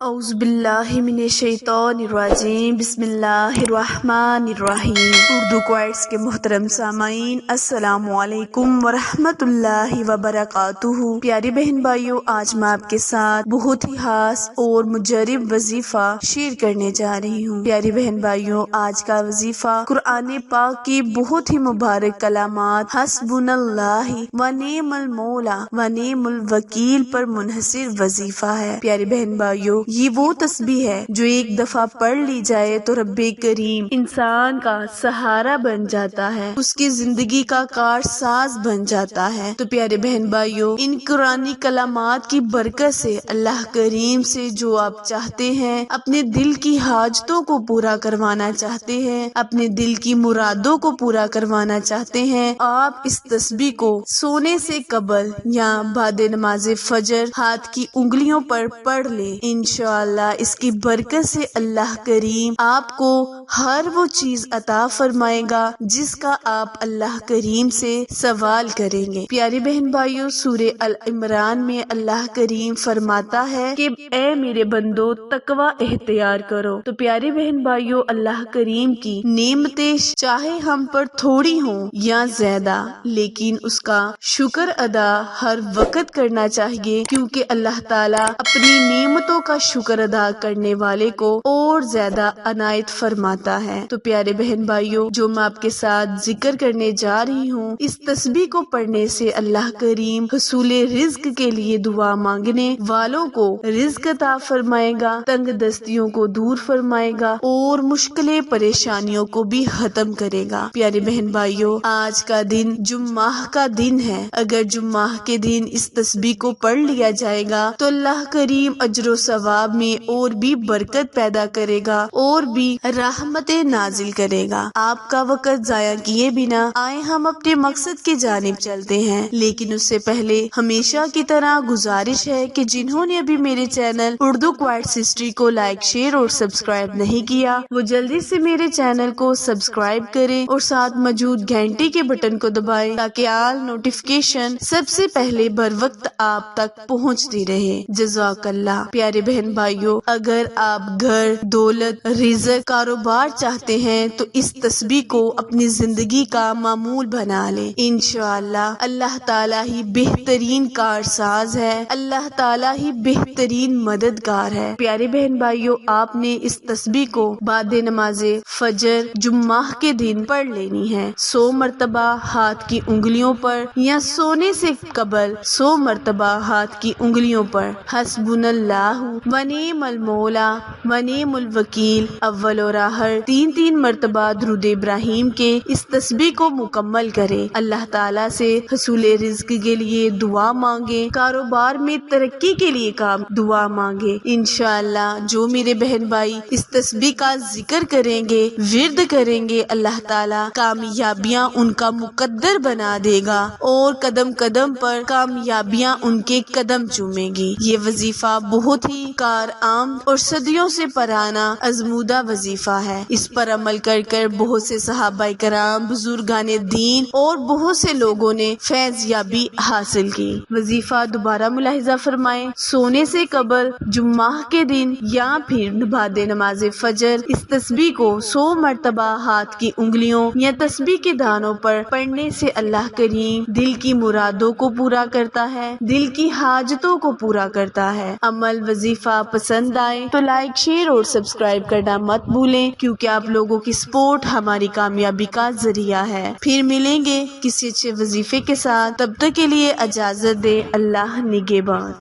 اعوذ باللہ من الشیطان الرجیم، بسم اللہ الرحمن الرحیم۔ اردو کوائٹس کے محترم سامعین، السلام علیکم ورحمۃ اللہ وبرکاتہ۔ پیاری بہن بھائیوں، آج میں آپ کے ساتھ بہت ہی خاص اور مجرب وظیفہ شیئر کرنے جا رہی ہوں۔ پیاری بہن بھائیوں، آج کا وظیفہ قرآن پاک کی بہت ہی مبارک کلمات حسبنا اللہ ونعم المولا ونعم الوکیل پر منحصر وظیفہ ہے۔ پیاری بہن بھائیوں، یہ وہ تسبیح ہے جو ایک دفعہ پڑھ لی جائے تو رب کریم انسان کا سہارا بن جاتا ہے، اس کی زندگی کا کارساز بن جاتا ہے۔ تو پیارے بہن بھائیوں، ان قرآنی کلمات کی برکت سے اللہ کریم سے جو آپ چاہتے ہیں، اپنے دل کی حاجتوں کو پورا کروانا چاہتے ہیں، اپنے دل کی مرادوں کو پورا کروانا چاہتے ہیں، آپ اس تسبیح کو سونے سے قبل یا بعد نماز فجر ہاتھ کی انگلیوں پر پڑھ لیں۔ انشاءاللہ اس کی برکت سے اللہ کریم آپ کو ہر وہ چیز عطا فرمائے گا جس کا آپ اللہ کریم سے سوال کریں گے۔ پیاری بہن بھائیوں، سورہ ال-عمران میں اللہ کریم فرماتا ہے کہ اے میرے بندو تقوی اختیار کرو۔ تو پیاری بہن بھائیوں، اللہ کریم کی نعمتیں چاہے ہم پر تھوڑی ہوں یا زیادہ، لیکن اس کا شکر ادا ہر وقت کرنا چاہیے، کیونکہ اللہ تعالیٰ اپنی نعمتوں کا شکر ادا کرنے والے کو اور زیادہ عنایت فرماتا ہے۔ تو پیارے بہن بھائیوں، جو میں آپ کے ساتھ ذکر کرنے جا رہی ہوں، اس تسبیح کو پڑھنے سے اللہ کریم حصول رزق کے لیے دعا مانگنے والوں کو رزق عطا فرمائے گا، تنگ دستیوں کو دور فرمائے گا اور مشکلیں پریشانیوں کو بھی ختم کرے گا۔ پیارے بہن بھائیوں، آج کا دن جمعہ کا دن ہے۔ اگر جمعہ کے دن اس تسبیح کو پڑھ لیا جائے گا تو اللہ کریم اجر و ثواب میں اور بھی برکت پیدا کرے گا اور بھی رحمتیں نازل کرے گا۔ آپ کا وقت ضائع کیے بنا آئے ہم اپنے مقصد کی جانب چلتے ہیں، لیکن اس سے پہلے ہمیشہ کی طرح گزارش ہے کہ جنہوں نے ابھی میرے چینل اردو کوائٹس ہسٹری کو لائک، شیئر اور سبسکرائب نہیں کیا، وہ جلدی سے میرے چینل کو سبسکرائب کریں اور ساتھ موجود گھنٹی کے بٹن کو دبائیں تاکہ آل نوٹیفیکیشن سب سے پہلے بر وقت آپ تک پہنچتی رہے۔ جزاک اللہ۔ پیارے بہن بھائیوں، اگر آپ گھر، دولت، رزق، کاروبار چاہتے ہیں تو اس تسبیح کو اپنی زندگی کا معمول بنا لیں۔ انشاءاللہ اللہ تعالیٰ ہی بہترین کارساز ہے، اللہ تعالیٰ ہی بہترین مددگار ہے۔ پیارے بہن بھائیوں، آپ نے اس تسبیح کو بعد نماز فجر جمعہ کے دن پڑھ لینی ہے، 100 مرتبہ ہاتھ کی انگلیوں پر یا سونے سے قبل 100 مرتبہ ہاتھ کی انگلیوں پر۔ حسبنا اللہ ونعم المولا ونعم الوکیل اول اور آخر 3 مرتبہ درود ابراہیم کے اس تسبیح کو مکمل کرے۔ اللہ تعالیٰ سے حصول رزق کے لیے دعا مانگے، کاروبار میں ترقی کے لیے دعا مانگے۔ انشاءاللہ جو میرے بہن بھائی اس تسبیح کا ذکر کریں گے، ورد کریں گے، اللہ تعالیٰ کامیابیاں ان کا مقدر بنا دے گا اور قدم قدم پر کامیابیاں ان کے قدم چومے گی۔ یہ وظیفہ بہت ہی کارآمد اور صدیوں سے پرانا ازمودہ وظیفہ ہے۔ اس پر عمل کر کر بہت سے صحابہ کرام، بزرگان دین اور بہت سے لوگوں نے فیض یابی حاصل کی۔ وظیفہ دوبارہ ملاحظہ فرمائیں، سونے سے قبل جمعہ کے دن یا پھر بعد نماز فجر اس تسبیح کو 100 مرتبہ ہاتھ کی انگلیوں یا تسبیح کے دانوں پر پڑھنے سے اللہ کریم دل کی مرادوں کو پورا کرتا ہے، دل کی حاجتوں کو پورا کرتا ہے۔ عمل وظیفہ پسند آئے تو لائک، شیئر اور سبسکرائب کرنا مت بھولیں، کیونکہ آپ لوگوں کی سپورٹ ہماری کامیابی کا ذریعہ ہے۔ پھر ملیں گے کسی اچھے وظیفے کے ساتھ، تب تک کے لیے اجازت دے، اللہ نگہبان۔